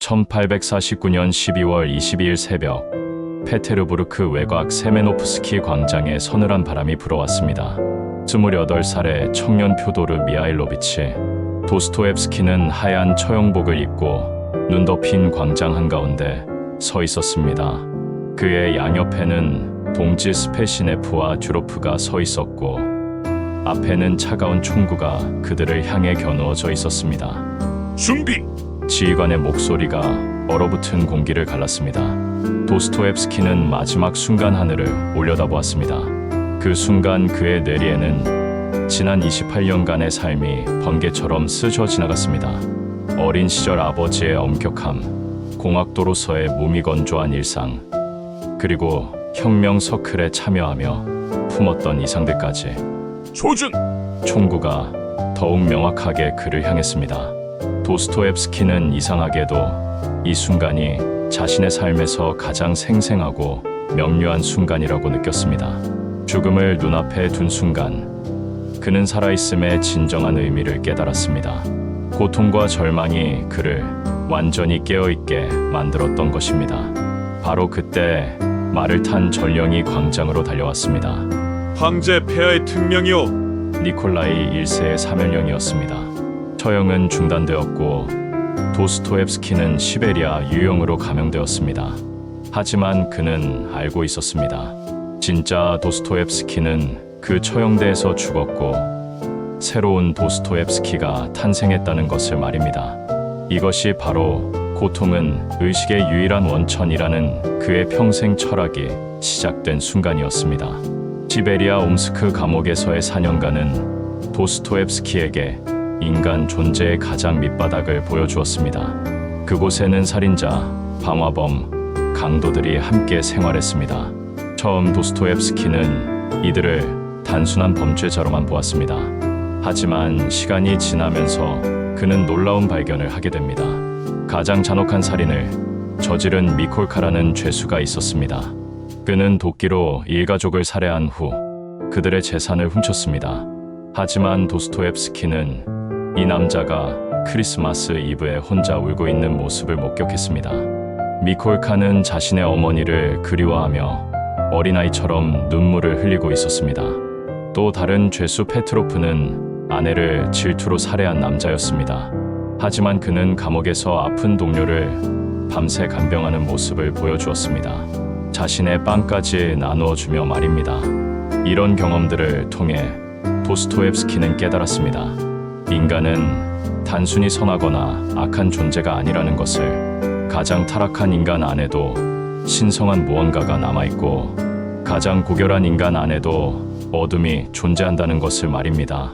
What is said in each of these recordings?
1849년 12월 22일 새벽, 페테르부르크 외곽 세메노프스키 광장에 서늘한 바람이 불어왔습니다. 28살의 청년 표도르 미하일로비치 도스토옙스키는 하얀 처형복을 입고 눈 덮인 광장 한가운데 서 있었습니다. 그의 양옆에는 동지 스페시네프와 듀로프가 서 있었고, 앞에는 차가운 총구가 그들을 향해 겨누어져 있었습니다. 준비! 지휘관의 목소리가 얼어붙은 공기를 갈랐습니다. 도스토옙스키는 마지막 순간 하늘을 올려다보았습니다. 그 순간 그의 뇌리에는 지난 28년간의 삶이 번개처럼 스쳐 지나갔습니다. 어린 시절 아버지의 엄격함, 공학도로서의 무미건조한 일상, 그리고 혁명 서클에 참여하며 품었던 이상들까지. 조준! 총구가 더욱 명확하게 그를 향했습니다. 도스토옙스키는 이상하게도 이 순간이 자신의 삶에서 가장 생생하고 명료한 순간이라고 느꼈습니다. 죽음을 눈앞에 둔 순간, 그는 살아있음의 진정한 의미를 깨달았습니다. 고통과 절망이 그를 완전히 깨어있게 만들었던 것입니다. 바로 그때 말을 탄 전령이 광장으로 달려왔습니다. 황제 폐하의 특명이오. 니콜라이 1세의 사면령이었습니다. 처형은 중단되었고 도스토옙스키는 시베리아 유형으로 감형되었습니다. 하지만 그는 알고 있었습니다. 진짜 도스토옙스키는 그 처형대에서 죽었고 새로운 도스토옙스키가 탄생했다는 것을 말입니다. 이것이 바로 고통은 의식의 유일한 원천이라는 그의 평생 철학이 시작된 순간이었습니다. 시베리아 옴스크 감옥에서의 4년간은 도스토옙스키에게 인간 존재의 가장 밑바닥을 보여주었습니다. 그곳에는 살인자, 방화범, 강도들이 함께 생활했습니다. 처음 도스토옙스키는 이들을 단순한 범죄자로만 보았습니다. 하지만 시간이 지나면서 그는 놀라운 발견을 하게 됩니다. 가장 잔혹한 살인을 저지른 미콜카라는 죄수가 있었습니다. 그는 도끼로 일가족을 살해한 후 그들의 재산을 훔쳤습니다. 하지만 도스토옙스키는 이 남자가 크리스마스 이브에 혼자 울고 있는 모습을 목격했습니다. 미콜카는 자신의 어머니를 그리워하며 어린아이처럼 눈물을 흘리고 있었습니다. 또 다른 죄수 페트로프는 아내를 질투로 살해한 남자였습니다. 하지만 그는 감옥에서 아픈 동료를 밤새 간병하는 모습을 보여주었습니다. 자신의 빵까지 나누어주며 말입니다. 이런 경험들을 통해 도스토옙스키는 깨달았습니다. 인간은 단순히 선하거나 악한 존재가 아니라는 것을. 가장 타락한 인간 안에도 신성한 무언가가 남아있고 가장 고결한 인간 안에도 어둠이 존재한다는 것을 말입니다.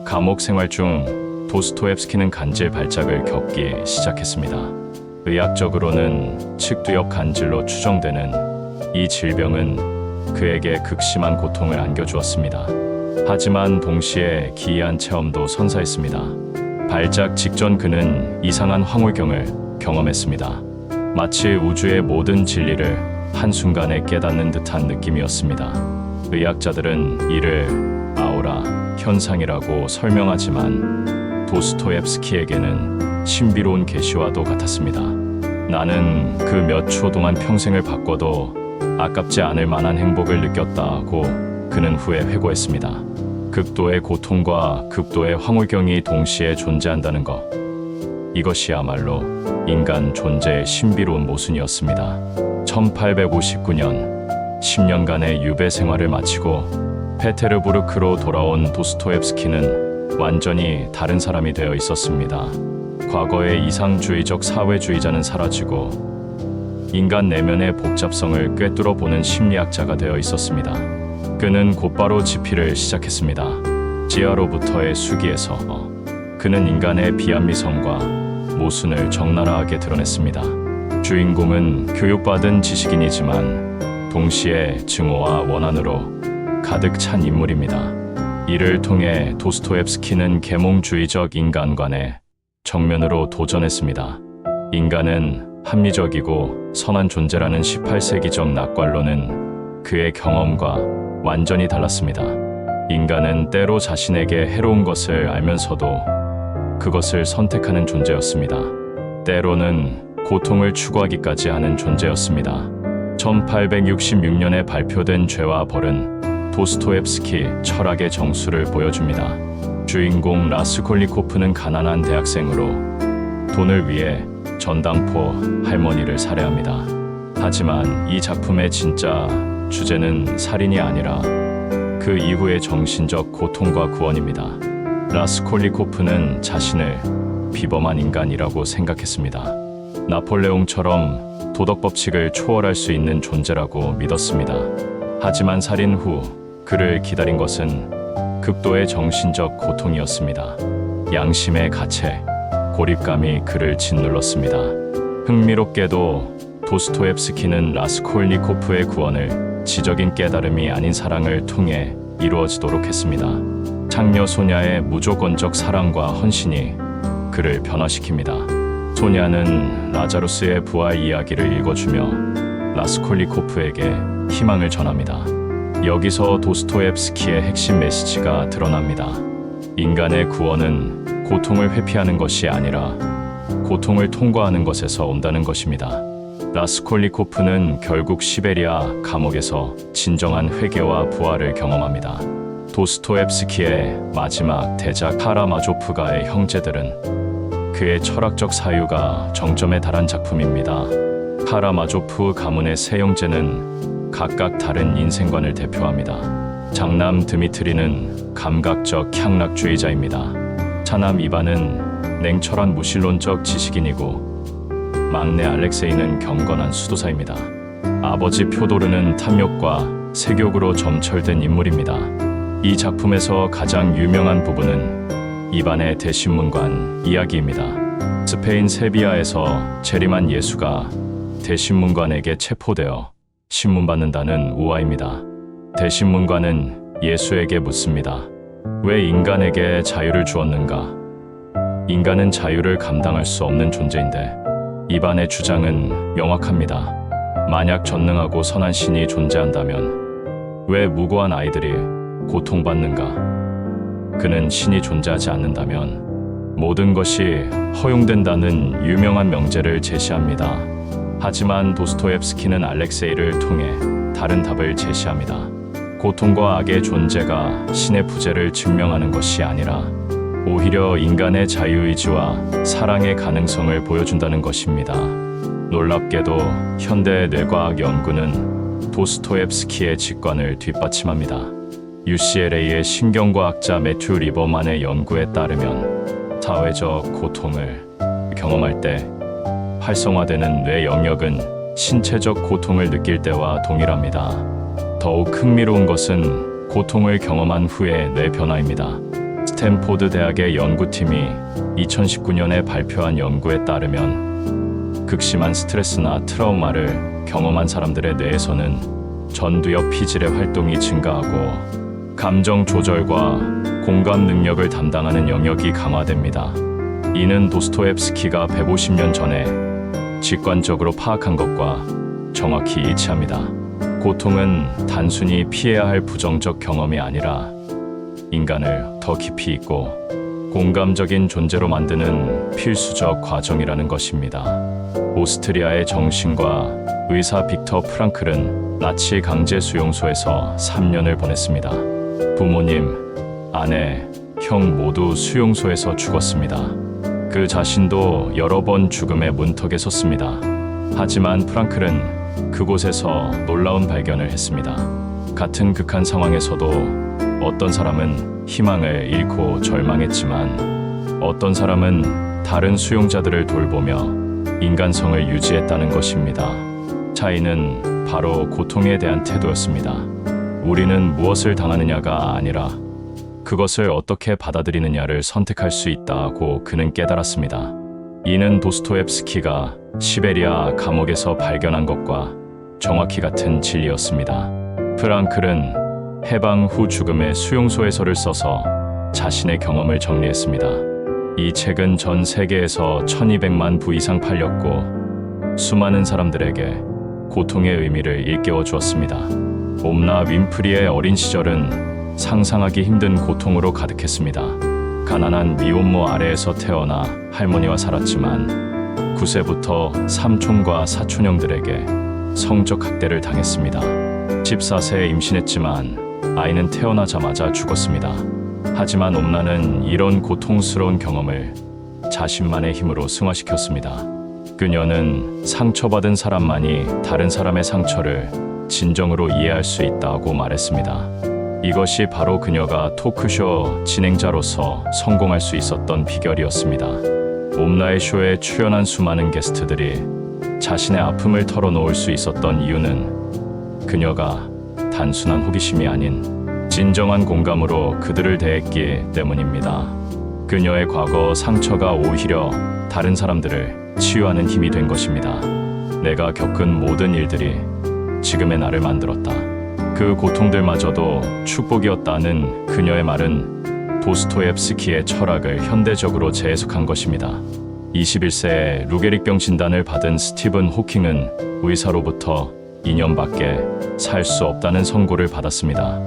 감옥 생활 중 도스토옙스키는 간질 발작을 겪기 시작했습니다. 의학적으로는 측두엽 간질로 추정되는 이 질병은 그에게 극심한 고통을 안겨주었습니다. 하지만 동시에 기이한 체험도 선사했습니다. 발작 직전 그는 이상한 황홀경을 경험했습니다. 마치 우주의 모든 진리를 한순간에 깨닫는 듯한 느낌이었습니다. 의학자들은 이를 아우라 현상이라고 설명하지만 도스토옙스키에게는 신비로운 계시와도 같았습니다. 나는 그 몇 초 동안 평생을 바꿔도 아깝지 않을 만한 행복을 느꼈다고 그는 후에 회고했습니다. 극도의 고통과 극도의 황홀경이 동시에 존재한다는 것. 이것이야말로 인간 존재의 신비로운 모순이었습니다. 1859년 10년간의 유배 생활을 마치고 페테르부르크로 돌아온 도스토옙스키는 완전히 다른 사람이 되어 있었습니다. 과거의 이상주의적 사회주의자는 사라지고 인간 내면의 복잡성을 꿰뚫어 보는 심리학자가 되어 있었습니다. 그는 곧바로 집필을 시작했습니다. 지하로부터의 수기에서 그는 인간의 비합리성과 모순을 적나라하게 드러냈습니다. 주인공은 교육받은 지식인이지만 동시에 증오와 원한으로 가득 찬 인물입니다. 이를 통해 도스토옙스키는 계몽주의적 인간관에 정면으로 도전했습니다. 인간은 합리적이고 선한 존재라는 18세기적 낙관론은 그의 경험과 완전히 달랐습니다. 인간은 때로 자신에게 해로운 것을 알면서도 그것을 선택하는 존재였습니다. 때로는 고통을 추구하기까지 하는 존재였습니다. 1866년에 발표된 죄와 벌은 도스토옙스키 철학의 정수를 보여줍니다. 주인공 라스콜니코프는 가난한 대학생으로 돈을 위해 전당포 할머니를 살해합니다. 하지만 이 작품의 진짜 주제는 살인이 아니라 그 이후의 정신적 고통과 구원입니다. 라스콜니코프는 자신을 비범한 인간이라고 생각했습니다. 나폴레옹처럼 도덕 법칙을 초월할 수 있는 존재라고 믿었습니다. 하지만 살인 후 그를 기다린 것은 극도의 정신적 고통이었습니다. 양심의 가책, 고립감이 그를 짓눌렀습니다. 흥미롭게도 도스토옙스키는 라스콜니코프의 구원을 지적인 깨달음이 아닌 사랑을 통해 이루어지도록 했습니다. 창녀 소냐의 무조건적 사랑과 헌신이 그를 변화시킵니다. 소냐는 라자루스의 부활 이야기를 읽어주며 라스콜니코프에게 희망을 전합니다. 여기서 도스토옙스키의 핵심 메시지가 드러납니다. 인간의 구원은 고통을 회피하는 것이 아니라 고통을 통과하는 것에서 온다는 것입니다. 라스콜니코프는 결국 시베리아 감옥에서 진정한 회개와 부활을 경험합니다. 도스토옙스키의 마지막 대작 카라마조프가의 형제들은 그의 철학적 사유가 정점에 달한 작품입니다. 카라마조프 가문의 세 형제는 각각 다른 인생관을 대표합니다. 장남 드미트리는 감각적 향락주의자입니다. 차남 이반은 냉철한 무신론적 지식인이고 막내 알렉세이는 경건한 수도사입니다. 아버지 표도르는 탐욕과 세욕으로 점철된 인물입니다. 이 작품에서 가장 유명한 부분은 이반의 대신문관 이야기입니다. 스페인 세비야에서 재림한 예수가 대신문관에게 체포되어 신문받는다는 우화입니다. 대신문관은 예수에게 묻습니다. 왜 인간에게 자유를 주었는가? 인간은 자유를 감당할 수 없는 존재인데 이반의 주장은 명확합니다. 만약 전능하고 선한 신이 존재한다면 왜 무고한 아이들이 고통받는가? 그는 신이 존재하지 않는다면 모든 것이 허용된다는 유명한 명제를 제시합니다. 하지만 도스토옙스키는 알렉세이를 통해 다른 답을 제시합니다. 고통과 악의 존재가 신의 부재를 증명하는 것이 아니라 오히려 인간의 자유의지와 사랑의 가능성을 보여준다는 것입니다. 놀랍게도 현대 뇌과학 연구는 도스토옙스키의 직관을 뒷받침합니다. UCLA의 신경과학자 매튜 리버만의 연구에 따르면 사회적 고통을 경험할 때 활성화되는 뇌 영역은 신체적 고통을 느낄 때와 동일합니다. 더욱 흥미로운 것은 고통을 경험한 후의 뇌 변화입니다. 스탠포드 대학의 연구팀이 2019년에 발표한 연구에 따르면 극심한 스트레스나 트라우마를 경험한 사람들의 뇌에서는 전두엽 피질의 활동이 증가하고 감정 조절과 공감 능력을 담당하는 영역이 강화됩니다. 이는 도스토옙스키가 150년 전에 직관적으로 파악한 것과 정확히 일치합니다. 고통은 단순히 피해야 할 부정적 경험이 아니라 인간을 더 깊이 있고 공감적인 존재로 만드는 필수적 과정이라는 것입니다. 오스트리아의 정신과 의사 빅터 프랑클은 나치 강제 수용소에서 3년을 보냈습니다. 부모님, 아내, 형 모두 수용소에서 죽었습니다. 그 자신도 여러 번 죽음의 문턱에 섰습니다. 하지만 프랑클은 그곳에서 놀라운 발견을 했습니다. 같은 극한 상황에서도 어떤 사람은 희망을 잃고 절망했지만 어떤 사람은 다른 수용자들을 돌보며 인간성을 유지했다는 것입니다. 차이는 바로 고통에 대한 태도였습니다. 우리는 무엇을 당하느냐가 아니라 그것을 어떻게 받아들이느냐를 선택할 수 있다고 그는 깨달았습니다. 이는 도스토옙스키가 시베리아 감옥에서 발견한 것과 정확히 같은 진리였습니다. 프랑클은 해방 후 죽음의 수용소에서를 써서 자신의 경험을 정리했습니다. 이 책은 전 세계에서 1200만 부 이상 팔렸고 수많은 사람들에게 고통의 의미를 일깨워 주었습니다. 옴나 윈프리의 어린 시절은 상상하기 힘든 고통으로 가득했습니다. 가난한 미혼모 아래에서 태어나 할머니와 살았지만 9세부터 삼촌과 사촌형들에게 성적 학대를 당했습니다. 14세에 임신했지만 아이는 태어나자마자 죽었습니다. 하지만 옴나는 이런 고통스러운 경험을 자신만의 힘으로 승화시켰습니다. 그녀는 상처받은 사람만이 다른 사람의 상처를 진정으로 이해할 수 있다고 말했습니다. 이것이 바로 그녀가 토크쇼 진행자로서 성공할 수 있었던 비결이었습니다. 옴나의 쇼에 출연한 수많은 게스트들이 자신의 아픔을 털어놓을 수 있었던 이유는 그녀가 단순한 호기심이 아닌 진정한 공감으로 그들을 대했기 때문입니다. 그녀의 과거 상처가 오히려 다른 사람들을 치유하는 힘이 된 것입니다. 내가 겪은 모든 일들이 지금의 나를 만들었다. 그 고통들마저도 축복이었다는 그녀의 말은 도스토옙스키의 철학을 현대적으로 재해석한 것입니다. 21세에 루게릭병 진단을 받은 스티븐 호킹은 의사로부터 2년밖에 살 수 없다는 선고를 받았습니다.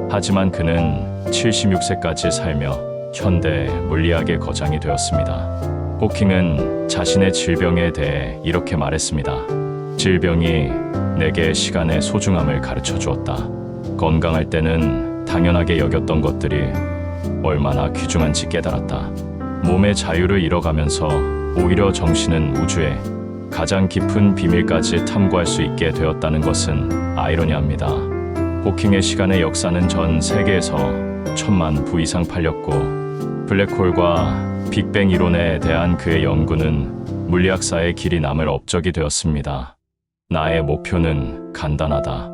하지만 그는 76세까지 살며 현대 물리학의 거장이 되었습니다. 호킹은 자신의 질병에 대해 이렇게 말했습니다. 질병이 내게 시간의 소중함을 가르쳐 주었다. 건강할 때는 당연하게 여겼던 것들이 얼마나 귀중한지 깨달았다. 몸의 자유를 잃어가면서 오히려 정신은 우주의 가장 깊은 비밀까지 탐구할 수 있게 되었다는 것은 아이러니합니다. 호킹의 시간의 역사는 전 세계에서 1000만 부 이상 팔렸고 블랙홀과 빅뱅 이론에 대한 그의 연구는 물리학사의 길이 남을 업적이 되었습니다. 나의 목표는 간단하다.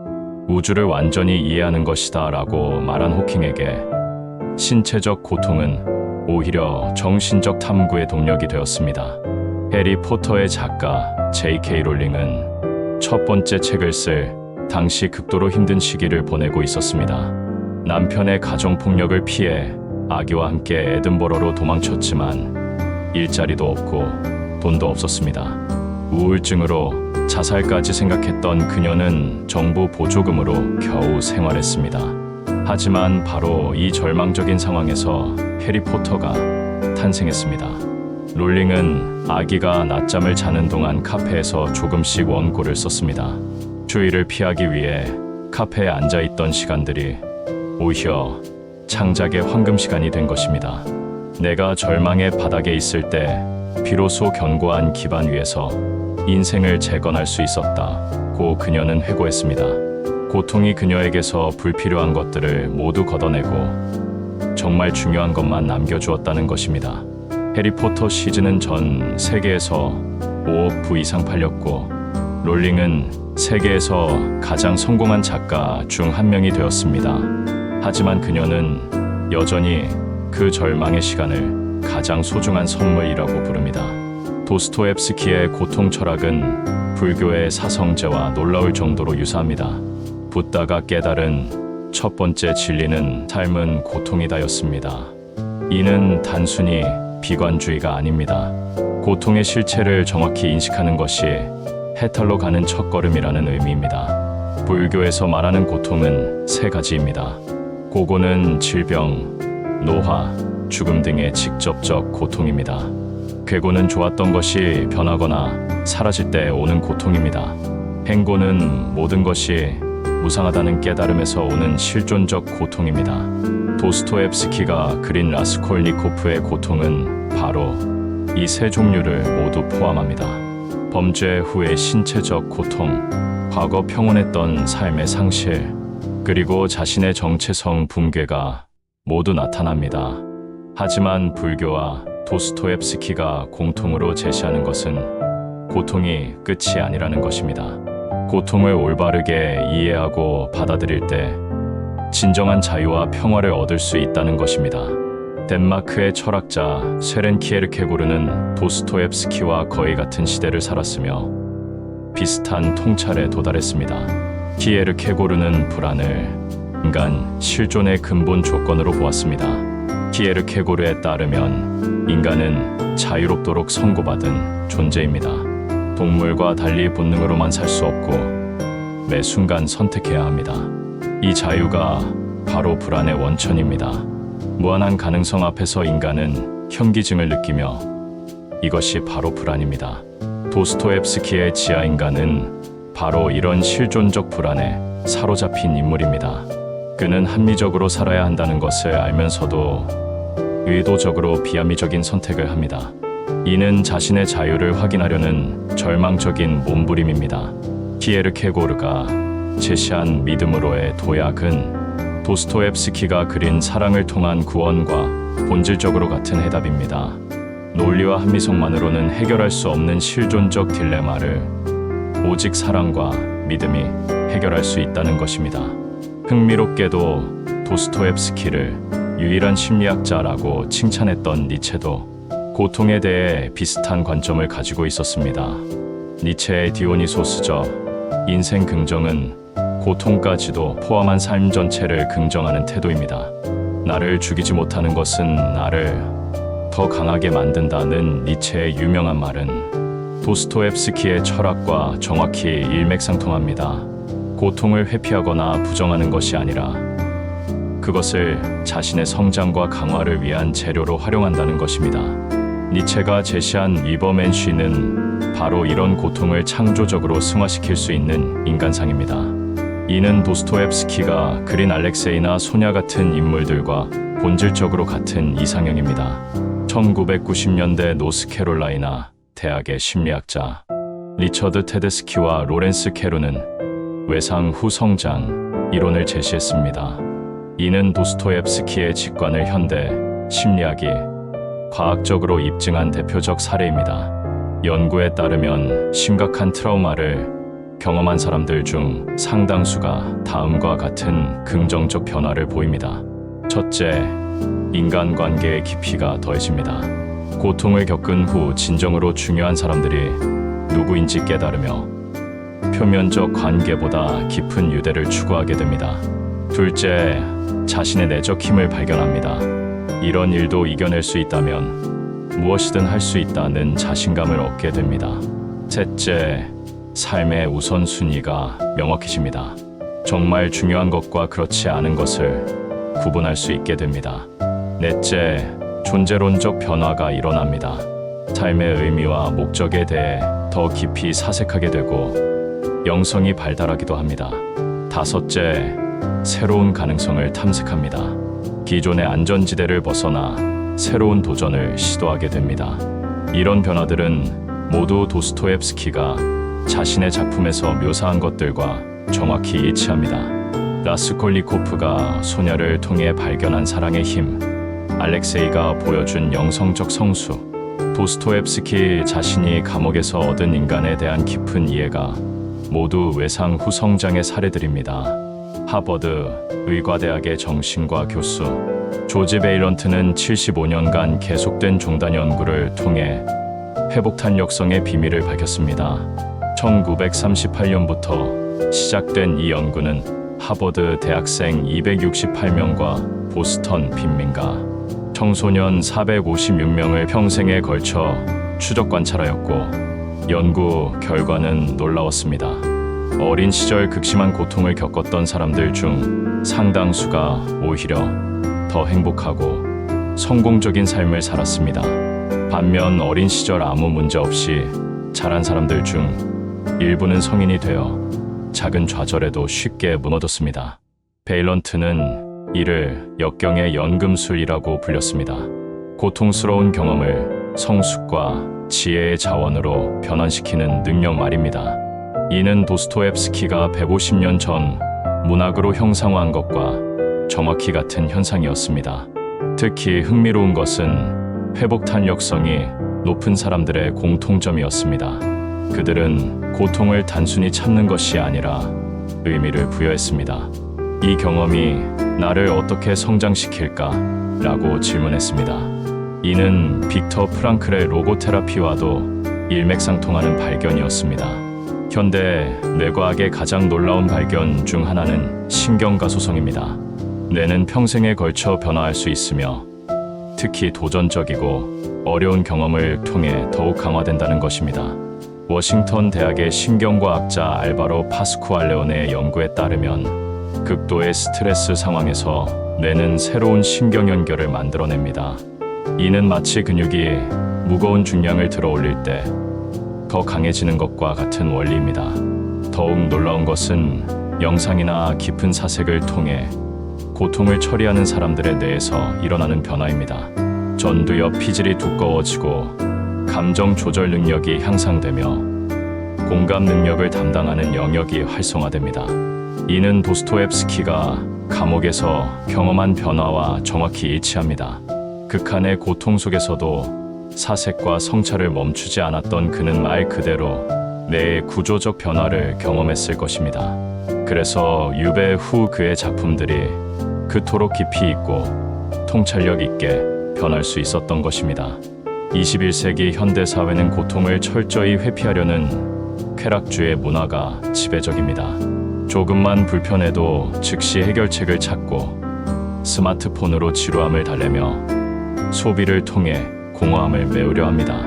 우주를 완전히 이해하는 것이다 라고 말한 호킹에게 신체적 고통은 오히려 정신적 탐구의 동력이 되었습니다. 해리포터의 작가 J.K. 롤링은 첫 번째 책을 쓸 당시 극도로 힘든 시기를 보내고 있었습니다. 남편의 가정폭력을 피해 아기와 함께 에든버러로 도망쳤지만 일자리도 없고 돈도 없었습니다. 우울증으로 자살까지 생각했던 그녀는 정부 보조금으로 겨우 생활했습니다. 하지만 바로 이 절망적인 상황에서 해리포터가 탄생했습니다. 롤링은 아기가 낮잠을 자는 동안 카페에서 조금씩 원고를 썼습니다. 추위를 피하기 위해 카페에 앉아있던 시간들이 오히려 창작의 황금 시간이 된 것입니다. 내가 절망의 바닥에 있을 때 비로소 견고한 기반 위에서 인생을 재건할 수 있었다고 그녀는 회고했습니다. 고통이 그녀에게서 불필요한 것들을 모두 걷어내고 정말 중요한 것만 남겨주었다는 것입니다. 해리포터 시즌은 전 세계에서 5억 부 이상 팔렸고 롤링은 세계에서 가장 성공한 작가 중 한 명이 되었습니다. 하지만 그녀는 여전히 그 절망의 시간을 가장 소중한 선물이라고 부릅니다. 도스토옙스키의 고통 철학은 불교의 사성제와 놀라울 정도로 유사합니다. 붓다가 깨달은 첫 번째 진리는 삶은 고통이다였습니다. 이는 단순히 비관주의가 아닙니다. 고통의 실체를 정확히 인식하는 것이 해탈로 가는 첫걸음이라는 의미입니다. 불교에서 말하는 고통은 세 가지입니다. 고고는 질병, 노화, 죽음 등의 직접적 고통입니다. 괴고는 좋았던 것이 변하거나 사라질 때 오는 고통입니다. 행고는 모든 것이 무상하다는 깨달음에서 오는 실존적 고통입니다. 도스토옙스키가 그린 라스콜니코프의 고통은 바로 이 세 종류를 모두 포함합니다. 범죄 후의 신체적 고통, 과거 평온했던 삶의 상실, 그리고 자신의 정체성 붕괴가 모두 나타납니다. 하지만 불교와 도스토옙스키가 공통으로 제시하는 것은 고통이 끝이 아니라는 것입니다. 고통을 올바르게 이해하고 받아들일 때 진정한 자유와 평화를 얻을 수 있다는 것입니다. 덴마크의 철학자 쇠렌 키에르케고르는 도스토옙스키와 거의 같은 시대를 살았으며 비슷한 통찰에 도달했습니다. 키에르케고르는 불안을 인간 실존의 근본 조건으로 보았습니다. 키에르케고르에 따르면 인간은 자유롭도록 선고받은 존재입니다. 동물과 달리 본능으로만 살 수 없고 매 순간 선택해야 합니다. 이 자유가 바로 불안의 원천입니다. 무한한 가능성 앞에서 인간은 현기증을 느끼며 이것이 바로 불안입니다. 도스토옙스키의 지하인간은 바로 이런 실존적 불안에 사로잡힌 인물입니다. 그는 합리적으로 살아야 한다는 것을 알면서도 의도적으로 비합리적인 선택을 합니다. 이는 자신의 자유를 확인하려는 절망적인 몸부림입니다. 키에르케고르가 제시한 믿음으로의 도약은 도스토옙스키가 그린 사랑을 통한 구원과 본질적으로 같은 해답입니다. 논리와 합리성만으로는 해결할 수 없는 실존적 딜레마를 오직 사랑과 믿음이 해결할 수 있다는 것입니다. 흥미롭게도 도스토옙스키를 유일한 심리학자라고 칭찬했던 니체도 고통에 대해 비슷한 관점을 가지고 있었습니다. 니체의 디오니소스저 인생 긍정은 고통까지도 포함한 삶 전체를 긍정하는 태도입니다. 나를 죽이지 못하는 것은 나를 더 강하게 만든다는 니체의 유명한 말은 도스토옙스키의 철학과 정확히 일맥상통합니다. 고통을 회피하거나 부정하는 것이 아니라 그것을 자신의 성장과 강화를 위한 재료로 활용한다는 것입니다. 니체가 제시한 위버맨쉬는 바로 이런 고통을 창조적으로 승화시킬 수 있는 인간상입니다. 이는 도스토옙스키가 그린 알렉세이나 소냐 같은 인물들과 본질적으로 같은 이상형입니다. 1990년대 노스캐롤라이나 대학의 심리학자 리처드 테데스키와 로렌스 캐루는 외상 후 성장 이론을 제시했습니다. 이는 도스토옙스키의 직관을 현대 심리학이 과학적으로 입증한 대표적 사례입니다. 연구에 따르면 심각한 트라우마를 경험한 사람들 중 상당수가 다음과 같은 긍정적 변화를 보입니다. 첫째, 인간관계의 깊이가 더해집니다. 고통을 겪은 후 진정으로 중요한 사람들이 누구인지 깨달으며 표면적 관계보다 깊은 유대를 추구하게 됩니다. 둘째, 자신의 내적 힘을 발견합니다. 이런 일도 이겨낼 수 있다면 무엇이든 할 수 있다는 자신감을 얻게 됩니다. 셋째, 삶의 우선순위가 명확해집니다. 정말 중요한 것과 그렇지 않은 것을 구분할 수 있게 됩니다. 넷째, 존재론적 변화가 일어납니다. 삶의 의미와 목적에 대해 더 깊이 사색하게 되고 영성이 발달하기도 합니다. 다섯째, 새로운 가능성을 탐색합니다. 기존의 안전지대를 벗어나 새로운 도전을 시도하게 됩니다. 이런 변화들은 모두 도스토옙스키가 자신의 작품에서 묘사한 것들과 정확히 일치합니다. 라스콜리코프가 소녀를 통해 발견한 사랑의 힘, 알렉세이가 보여준 영성적 성수, 도스토옙스키 자신이 감옥에서 얻은 인간에 대한 깊은 이해가 모두 외상 후 성장의 사례들입니다. 하버드 의과대학의 정신과 교수 조지 베일런트는 75년간 계속된 종단 연구를 통해 회복 탄력성의 비밀을 밝혔습니다. 1938년부터 시작된 이 연구는 하버드 대학생 268명과 보스턴 빈민가 청소년 456명을 평생에 걸쳐 추적 관찰하였고 연구 결과는 놀라웠습니다. 어린 시절 극심한 고통을 겪었던 사람들 중 상당수가 오히려 더 행복하고 성공적인 삶을 살았습니다. 반면 어린 시절 아무 문제 없이 자란 사람들 중 일부는 성인이 되어 작은 좌절에도 쉽게 무너졌습니다. 베일런트는 이를 역경의 연금술이라고 불렸습니다. 고통스러운 경험을 성숙과 지혜의 자원으로 변환시키는 능력 말입니다. 이는 도스토옙스키가 150년 전 문학으로 형상화한 것과 정확히 같은 현상이었습니다. 특히 흥미로운 것은 회복 탄력성이 높은 사람들의 공통점이었습니다. 그들은 고통을 단순히 참는 것이 아니라 의미를 부여했습니다. 이 경험이 나를 어떻게 성장시킬까? 라고 질문했습니다. 이는 빅터 프랑클의 로고테라피와도 일맥상통하는 발견이었습니다. 현대 뇌과학의 가장 놀라운 발견 중 하나는 신경가소성입니다. 뇌는 평생에 걸쳐 변화할 수 있으며 특히 도전적이고 어려운 경험을 통해 더욱 강화된다는 것입니다. 워싱턴 대학의 신경과학자 알바로 파스쿠알레오네의 연구에 따르면 극도의 스트레스 상황에서 뇌는 새로운 신경 연결을 만들어냅니다. 이는 마치 근육이 무거운 중량을 들어 올릴 때 더 강해지는 것과 같은 원리입니다. 더욱 놀라운 것은 영상이나 깊은 사색을 통해 고통을 처리하는 사람들의 뇌에서 일어나는 변화입니다. 전두엽 피질이 두꺼워지고 감정 조절 능력이 향상되며 공감 능력을 담당하는 영역이 활성화됩니다. 이는 도스토옙스키가 감옥에서 경험한 변화와 정확히 일치합니다. 극한의 고통 속에서도 사색과 성찰을 멈추지 않았던 그는 말 그대로 뇌의 구조적 변화를 경험했을 것입니다. 그래서 유배 후 그의 작품들이 그토록 깊이 있고 통찰력 있게 변할 수 있었던 것입니다. 21세기 현대 사회는 고통을 철저히 회피하려는 쾌락주의 문화가 지배적입니다. 조금만 불편해도 즉시 해결책을 찾고 스마트폰으로 지루함을 달래며 소비를 통해 공허함을 메우려 합니다.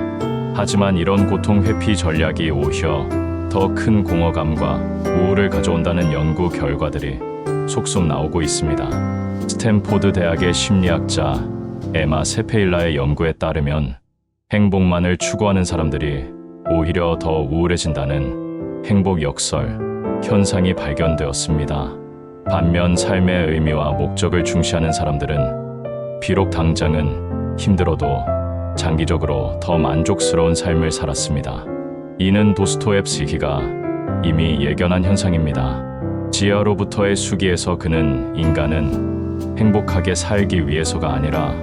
하지만 이런 고통 회피 전략이 오히려 더 큰 공허감과 우울을 가져온다는 연구 결과들이 속속 나오고 있습니다. 스탠포드 대학의 심리학자 에마 세페일라의 연구에 따르면 행복만을 추구하는 사람들이 오히려 더 우울해진다는 행복 역설 현상이 발견되었습니다. 반면 삶의 의미와 목적을 중시하는 사람들은 비록 당장은 힘들어도 장기적으로 더 만족스러운 삶을 살았습니다. 이는 도스토옙스키가 이미 예견한 현상입니다. 지하로부터의 수기에서 그는 인간은 행복하게 살기 위해서가 아니라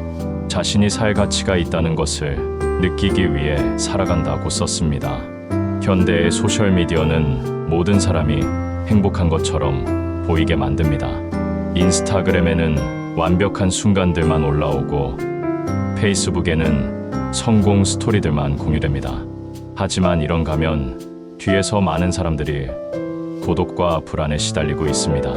자신이 살 가치가 있다는 것을 느끼기 위해 살아간다고 썼습니다. 현대의 소셜미디어는 모든 사람이 행복한 것처럼 보이게 만듭니다. 인스타그램에는 완벽한 순간들만 올라오고 페이스북에는 성공 스토리들만 공유됩니다. 하지만 이런 가면 뒤에서 많은 사람들이 고독과 불안에 시달리고 있습니다.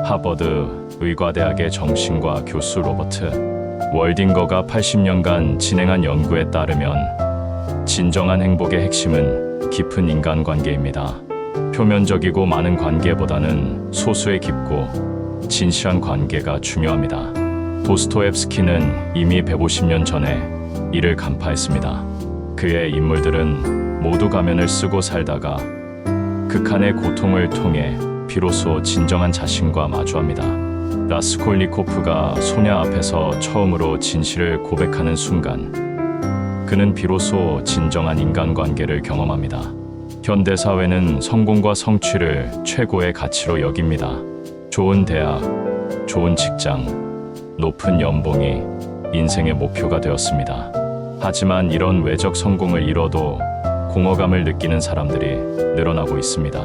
하버드 의과대학의 정신과 교수 로버트 월딩거가 80년간 진행한 연구에 따르면 진정한 행복의 핵심은 깊은 인간관계입니다. 표면적이고 많은 관계보다는 소수의 깊고 진실한 관계가 중요합니다. 도스토옙스키는 이미 150년 전에 이를 간파했습니다. 그의 인물들은 모두 가면을 쓰고 살다가 극한의 고통을 통해 비로소 진정한 자신과 마주합니다. 라스콜니코프가 소녀 앞에서 처음으로 진실을 고백하는 순간 그는 비로소 진정한 인간관계를 경험합니다. 현대 사회는 성공과 성취를 최고의 가치로 여깁니다. 좋은 대학, 좋은 직장, 높은 연봉이 인생의 목표가 되었습니다. 하지만 이런 외적 성공을 이뤄도 공허감을 느끼는 사람들이 늘어나고 있습니다.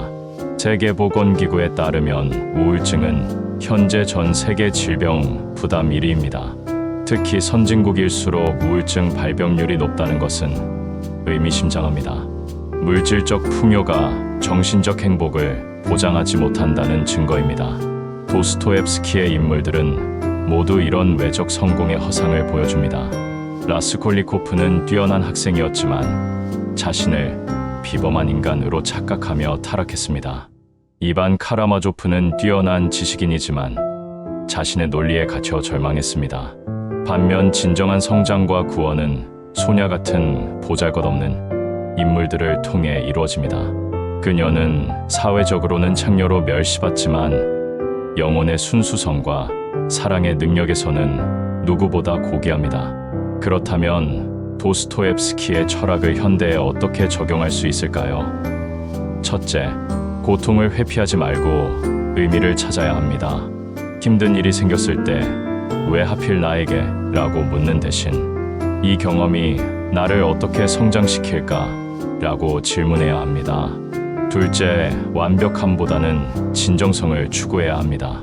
세계보건기구에 따르면 우울증은 현재 전 세계 질병 부담 1위입니다. 특히 선진국일수록 우울증 발병률이 높다는 것은 의미심장합니다. 물질적 풍요가 정신적 행복을 보장하지 못한다는 증거입니다. 도스토옙스키의 인물들은 모두 이런 외적 성공의 허상을 보여줍니다. 라스콜니코프는 뛰어난 학생이었지만 자신을 비범한 인간으로 착각하며 타락했습니다. 이반 카라마조프는 뛰어난 지식인이지만 자신의 논리에 갇혀 절망했습니다. 반면 진정한 성장과 구원은 소녀 같은 보잘것없는 인물들을 통해 이루어집니다. 그녀는 사회적으로는 창녀로 멸시받지만 영혼의 순수성과 사랑의 능력에서는 누구보다 고귀합니다. 그렇다면 도스토옙스키의 철학을 현대에 어떻게 적용할 수 있을까요? 첫째, 고통을 회피하지 말고 의미를 찾아야 합니다. 힘든 일이 생겼을 때 왜 하필 나에게? 라고 묻는 대신 이 경험이 나를 어떻게 성장시킬까? 라고 질문해야 합니다. 둘째, 완벽함보다는 진정성을 추구해야 합니다.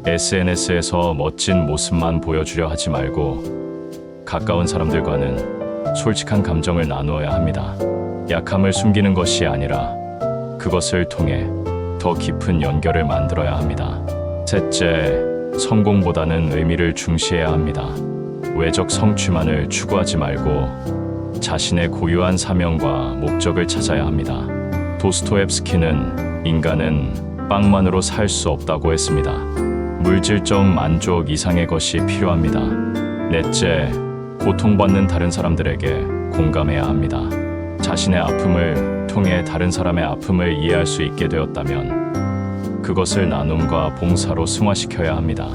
SNS에서 멋진 모습만 보여주려 하지 말고 가까운 사람들과는 솔직한 감정을 나누어야 합니다. 약함을 숨기는 것이 아니라 그것을 통해 더 깊은 연결을 만들어야 합니다. 셋째, 성공보다는 의미를 중시해야 합니다. 외적 성취만을 추구하지 말고 자신의 고유한 사명과 목적을 찾아야 합니다. 도스토옙스키는 인간은 빵만으로 살 수 없다고 했습니다. 물질적 만족 이상의 것이 필요합니다. 넷째, 고통받는 다른 사람들에게 공감해야 합니다. 자신의 아픔을 통해 다른 사람의 아픔을 이해할 수 있게 되었다면 그것을 나눔과 봉사로 승화시켜야 합니다.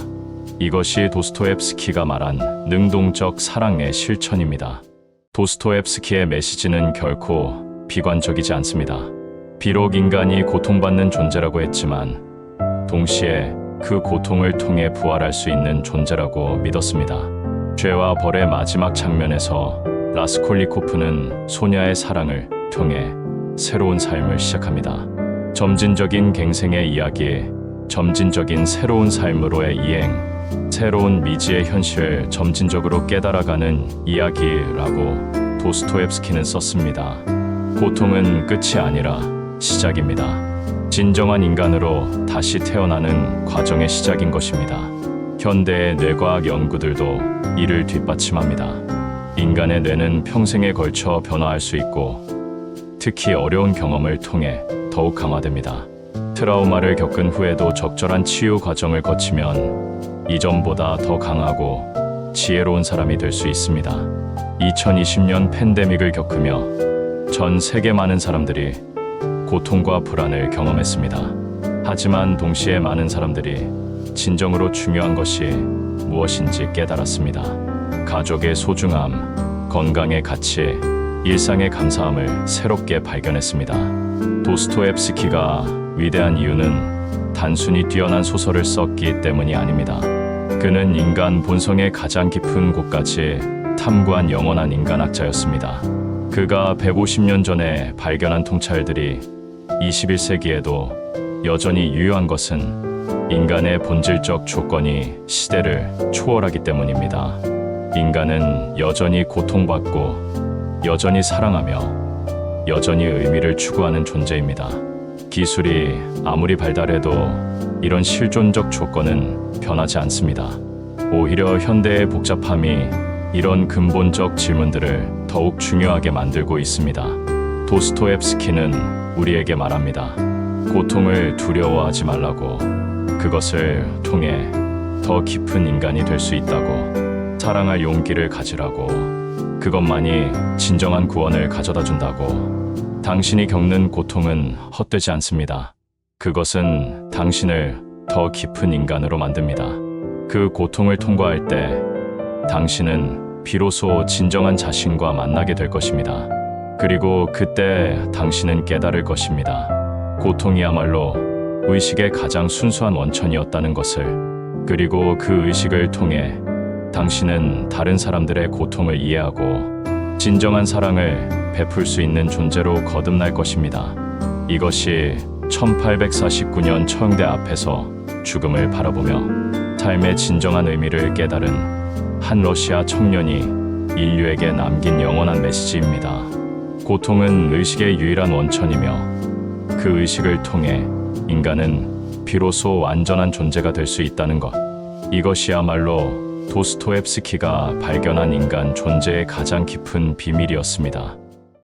이것이 도스토옙스키가 말한 능동적 사랑의 실천입니다. 도스토옙스키의 메시지는 결코 비관적이지 않습니다. 비록 인간이 고통받는 존재라고 했지만 동시에 그 고통을 통해 부활할 수 있는 존재라고 믿었습니다. 죄와 벌의 마지막 장면에서 라스콜리코프는 소녀의 사랑을 통해 새로운 삶을 시작합니다. 점진적인 갱생의 이야기, 점진적인 새로운 삶으로의 이행, 새로운 미지의 현실을 점진적으로 깨달아가는 이야기라고 도스토옙스키는 썼습니다. 고통은 끝이 아니라 시작입니다. 진정한 인간으로 다시 태어나는 과정의 시작인 것입니다. 현대의 뇌과학 연구들도 이를 뒷받침합니다. 인간의 뇌는 평생에 걸쳐 변화할 수 있고 특히 어려운 경험을 통해 더욱 강화됩니다. 트라우마를 겪은 후에도 적절한 치유 과정을 거치면 이전보다 더 강하고 지혜로운 사람이 될 수 있습니다. 2020년 팬데믹을 겪으며 전 세계 많은 사람들이 고통과 불안을 경험했습니다. 하지만 동시에 많은 사람들이 진정으로 중요한 것이 무엇인지 깨달았습니다. 가족의 소중함, 건강의 가치, 일상의 감사함을 새롭게 발견했습니다. 도스토옙스키가 위대한 이유는 단순히 뛰어난 소설을 썼기 때문이 아닙니다. 그는 인간 본성의 가장 깊은 곳까지 탐구한 영원한 인간학자였습니다. 그가 150년 전에 발견한 통찰들이 21세기에도 여전히 유효한 것은 인간의 본질적 조건이 시대를 초월하기 때문입니다. 인간은 여전히 고통받고 여전히 사랑하며 여전히 의미를 추구하는 존재입니다. 기술이 아무리 발달해도 이런 실존적 조건은 변하지 않습니다. 오히려 현대의 복잡함이 이런 근본적 질문들을 더욱 중요하게 만들고 있습니다. 도스토옙스키는 우리에게 말합니다. 고통을 두려워하지 말라고, 그것을 통해 더 깊은 인간이 될 수 있다고, 사랑할 용기를 가지라고, 그것만이 진정한 구원을 가져다 준다고. 당신이 겪는 고통은 헛되지 않습니다. 그것은 당신을 더 깊은 인간으로 만듭니다. 그 고통을 통과할 때 당신은 비로소 진정한 자신과 만나게 될 것입니다. 그리고 그때 당신은 깨달을 것입니다. 고통이야말로 의식의 가장 순수한 원천이었다는 것을. 그리고 그 의식을 통해 당신은 다른 사람들의 고통을 이해하고 진정한 사랑을 베풀 수 있는 존재로 거듭날 것입니다. 이것이 1849년 처형대 앞에서 죽음을 바라보며 삶의 진정한 의미를 깨달은 한 러시아 청년이 인류에게 남긴 영원한 메시지입니다. 고통은 의식의 유일한 원천이며 그 의식을 통해 인간은 비로소 완전한 존재가 될 수 있다는 것. 이것이야말로 도스토옙스키가 발견한 인간 존재의 가장 깊은 비밀이었습니다.